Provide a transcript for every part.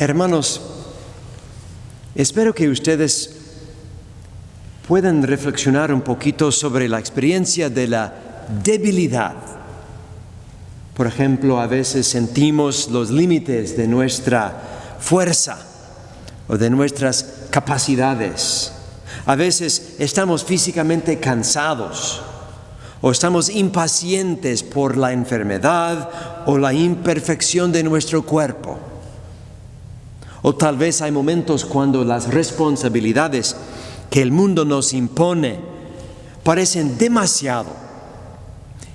Hermanos, espero que ustedes puedan reflexionar un poquito sobre la experiencia de la debilidad. Por ejemplo, a veces sentimos los límites de nuestra fuerza o de nuestras capacidades. A veces estamos físicamente cansados o estamos impacientes por la enfermedad o la imperfección de nuestro cuerpo. O tal vez hay momentos cuando las responsabilidades que el mundo nos impone parecen demasiado.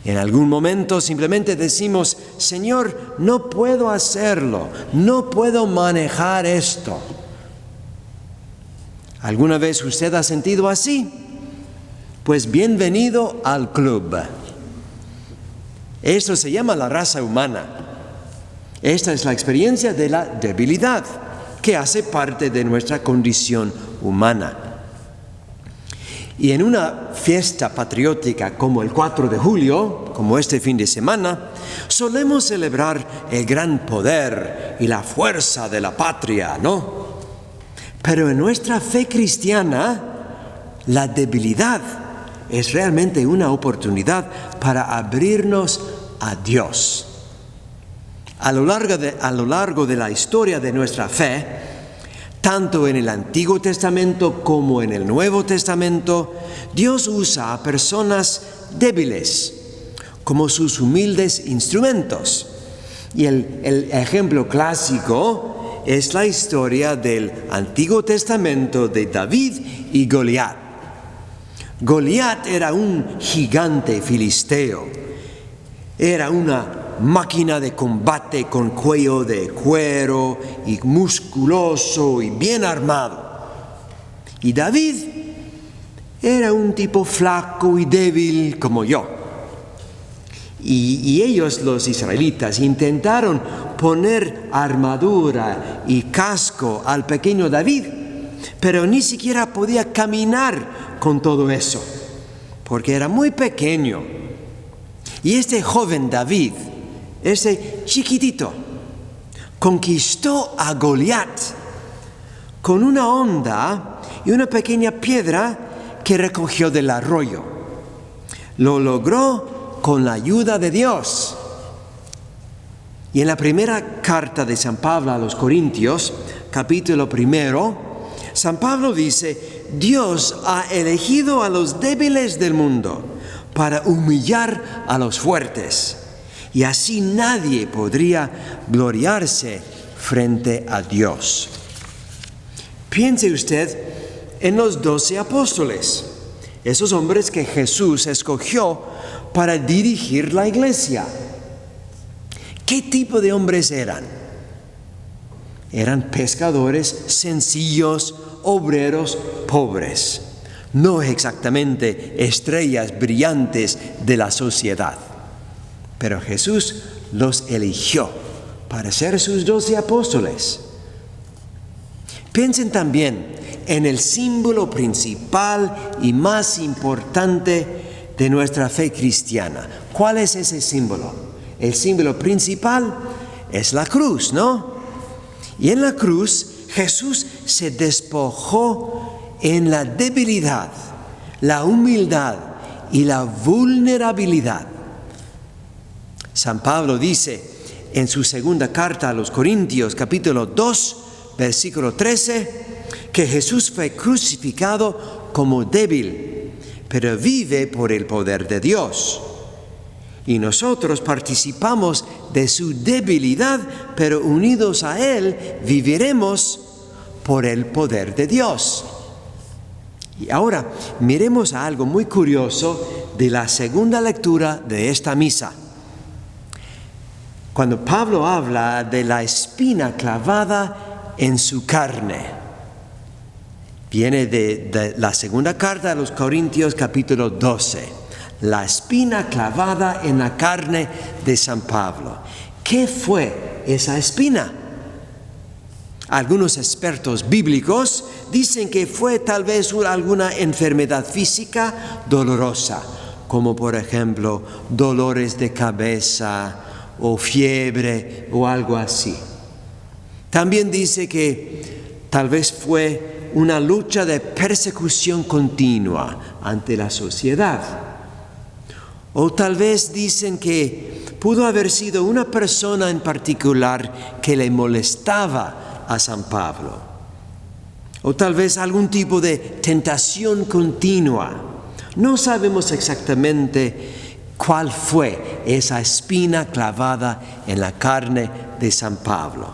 En algún momento simplemente decimos: Señor, no puedo hacerlo, no puedo manejar esto. ¿Alguna vez usted ha sentido así? Pues bienvenido al club. Esto se llama la raza humana. Esta es la experiencia de la debilidad, que hace parte de nuestra condición humana. Y en una fiesta patriótica como el 4 de julio, como este fin de semana, solemos celebrar el gran poder y la fuerza de la patria, ¿no? Pero en nuestra fe cristiana, la debilidad es realmente una oportunidad para abrirnos a Dios. A lo largo de la historia de nuestra fe, tanto en el Antiguo Testamento como en el Nuevo Testamento, Dios usa a personas débiles como sus humildes instrumentos. Y el ejemplo clásico es la historia del Antiguo Testamento de David y Goliat. Goliat era un gigante filisteo. Era una máquina de combate con cuello de cuero y musculoso y bien armado. Y David era un tipo flaco y débil como yo. Y ellos, los israelitas, intentaron poner armadura y casco al pequeño David, pero ni siquiera podía caminar con todo eso, porque era muy pequeño. Y este joven David, ese chiquitito, conquistó a Goliat con una honda y una pequeña piedra que recogió del arroyo. Lo logró con la ayuda de Dios. Y en la primera carta de San Pablo a los Corintios, capítulo 1, San Pablo dice: Dios ha elegido a los débiles del mundo para humillar a los fuertes, y así nadie podría gloriarse frente a Dios. Piense usted en los 12 apóstoles, esos hombres que Jesús escogió para dirigir la iglesia. ¿Qué tipo de hombres eran? Eran pescadores sencillos, obreros pobres, no exactamente estrellas brillantes de la sociedad. Pero Jesús los eligió para ser sus 12 apóstoles. Piensen también en el símbolo principal y más importante de nuestra fe cristiana. ¿Cuál es ese símbolo? El símbolo principal es la cruz, ¿no? Y en la cruz Jesús se despojó en la debilidad, la humildad y la vulnerabilidad. San Pablo dice en su segunda carta a los Corintios, capítulo 2, versículo 13, que Jesús fue crucificado como débil, pero vive por el poder de Dios. Y nosotros participamos de su debilidad, pero unidos a Él viviremos por el poder de Dios. Y ahora miremos a algo muy curioso de la segunda lectura de esta misa. Cuando Pablo habla de la espina clavada en su carne, viene de la segunda carta a los Corintios, capítulo 12. La espina clavada en la carne de San Pablo. ¿Qué fue esa espina? Algunos expertos bíblicos dicen que fue tal vez alguna enfermedad física dolorosa, como por ejemplo dolores de cabeza o fiebre o algo así. También dice que tal vez fue una lucha de persecución continua ante la sociedad. O tal vez dicen que pudo haber sido una persona en particular que le molestaba a San Pablo. O tal vez algún tipo de tentación continua. No sabemos exactamente cuál fue esa espina clavada en la carne de San Pablo.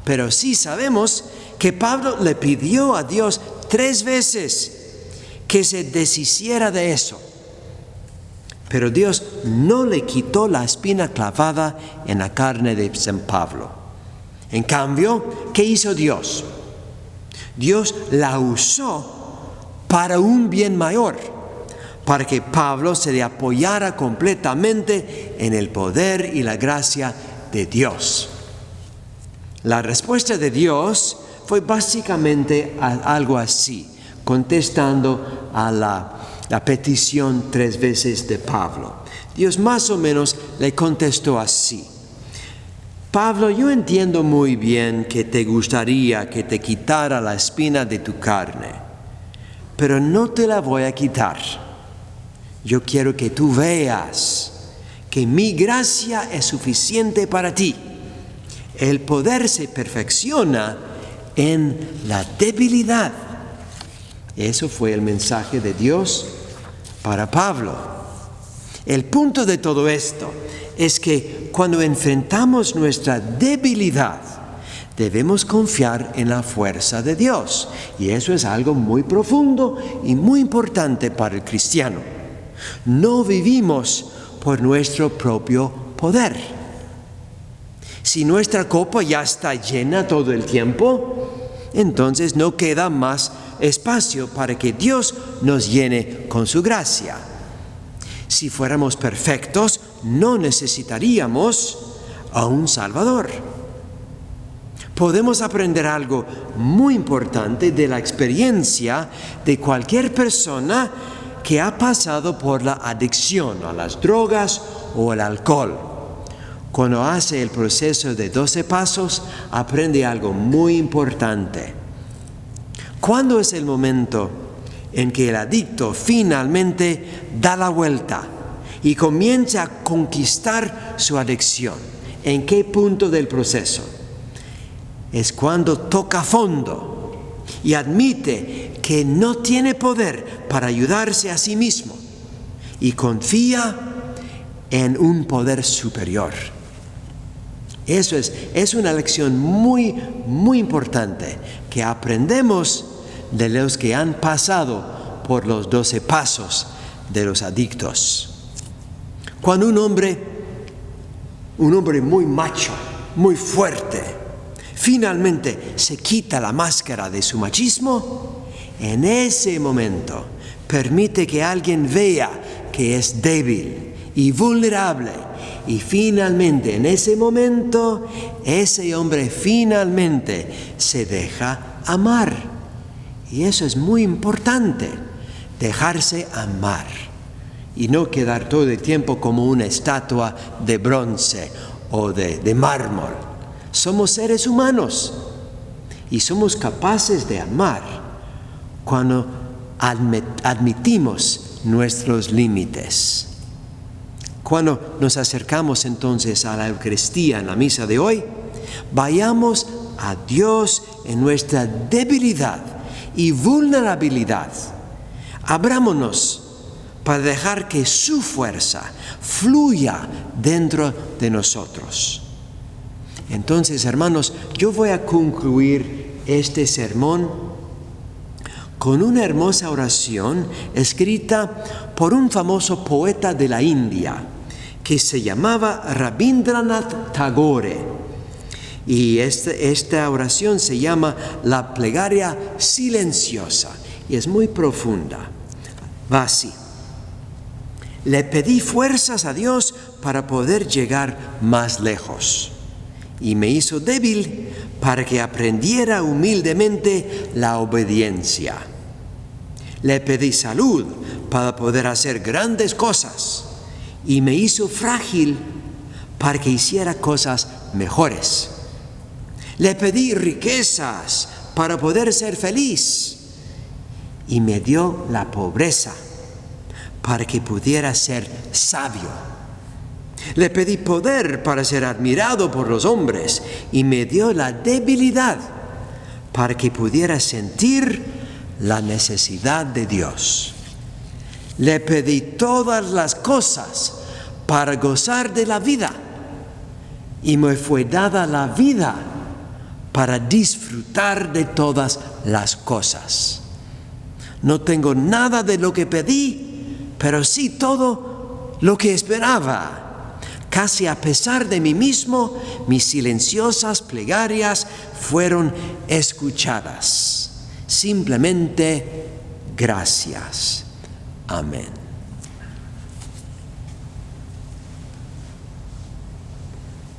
Pero sí sabemos que Pablo le pidió a Dios 3 veces que se deshiciera de eso. Pero Dios no le quitó la espina clavada en la carne de San Pablo. En cambio, ¿qué hizo Dios? Dios la usó para un bien mayor, para que Pablo se apoyara completamente en el poder y la gracia de Dios. La respuesta de Dios fue básicamente algo así, contestando a la petición 3 veces de Pablo. Dios más o menos le contestó así: Pablo, yo entiendo muy bien que te gustaría que te quitara la espina de tu carne, pero no te la voy a quitar. Yo quiero que tú veas que mi gracia es suficiente para ti. El poder se perfecciona en la debilidad. Eso fue el mensaje de Dios para Pablo. El punto de todo esto es que cuando enfrentamos nuestra debilidad, debemos confiar en la fuerza de Dios. Y eso es algo muy profundo y muy importante para el cristiano. No vivimos por nuestro propio poder. Si nuestra copa ya está llena todo el tiempo, entonces no queda más espacio para que Dios nos llene con su gracia. Si fuéramos perfectos, no necesitaríamos a un Salvador. Podemos aprender algo muy importante de la experiencia de cualquier persona que ha pasado por la adicción a las drogas o al alcohol. Cuando hace el proceso de 12 pasos, aprende algo muy importante. ¿Cuándo es el momento en que el adicto finalmente da la vuelta y comienza a conquistar su adicción? ¿En qué punto del proceso? Es cuando toca fondo y admite que no tiene poder para ayudarse a sí mismo y confía en un poder superior. Eso es una lección muy, muy importante que aprendemos de los que han pasado por los 12 pasos de los adictos. Cuando un hombre muy macho, muy fuerte, finalmente se quita la máscara de su machismo, en ese momento permite que alguien vea que es débil y vulnerable. Y finalmente, en ese momento, ese hombre finalmente se deja amar. Y eso es muy importante, dejarse amar. Y no quedar todo el tiempo como una estatua de bronce o de mármol. Somos seres humanos y somos capaces de amar cuando admitimos nuestros límites. Cuando nos acercamos entonces a la Eucaristía en la misa de hoy, vayamos a Dios en nuestra debilidad y vulnerabilidad. Abrámonos para dejar que su fuerza fluya dentro de nosotros. Entonces, hermanos, yo voy a concluir este sermón con una hermosa oración escrita por un famoso poeta de la India que se llamaba Rabindranath Tagore. Y esta oración se llama la plegaria silenciosa y es muy profunda. Va así: le pedí fuerzas a Dios para poder llegar más lejos, y me hizo débil para que aprendiera humildemente la obediencia. Le pedí salud para poder hacer grandes cosas, y me hizo frágil para que hiciera cosas mejores. Le pedí riquezas para poder ser feliz y me dio la pobreza para que pudiera ser sabio. Le pedí poder para ser admirado por los hombres y me dio la debilidad para que pudiera sentir la necesidad de Dios. Le pedí todas las cosas para gozar de la vida y me fue dada la vida para disfrutar de todas las cosas. No tengo nada de lo que pedí, pero sí todo lo que esperaba. Casi a pesar de mí mismo, mis silenciosas plegarias fueron escuchadas. Simplemente gracias. Amén.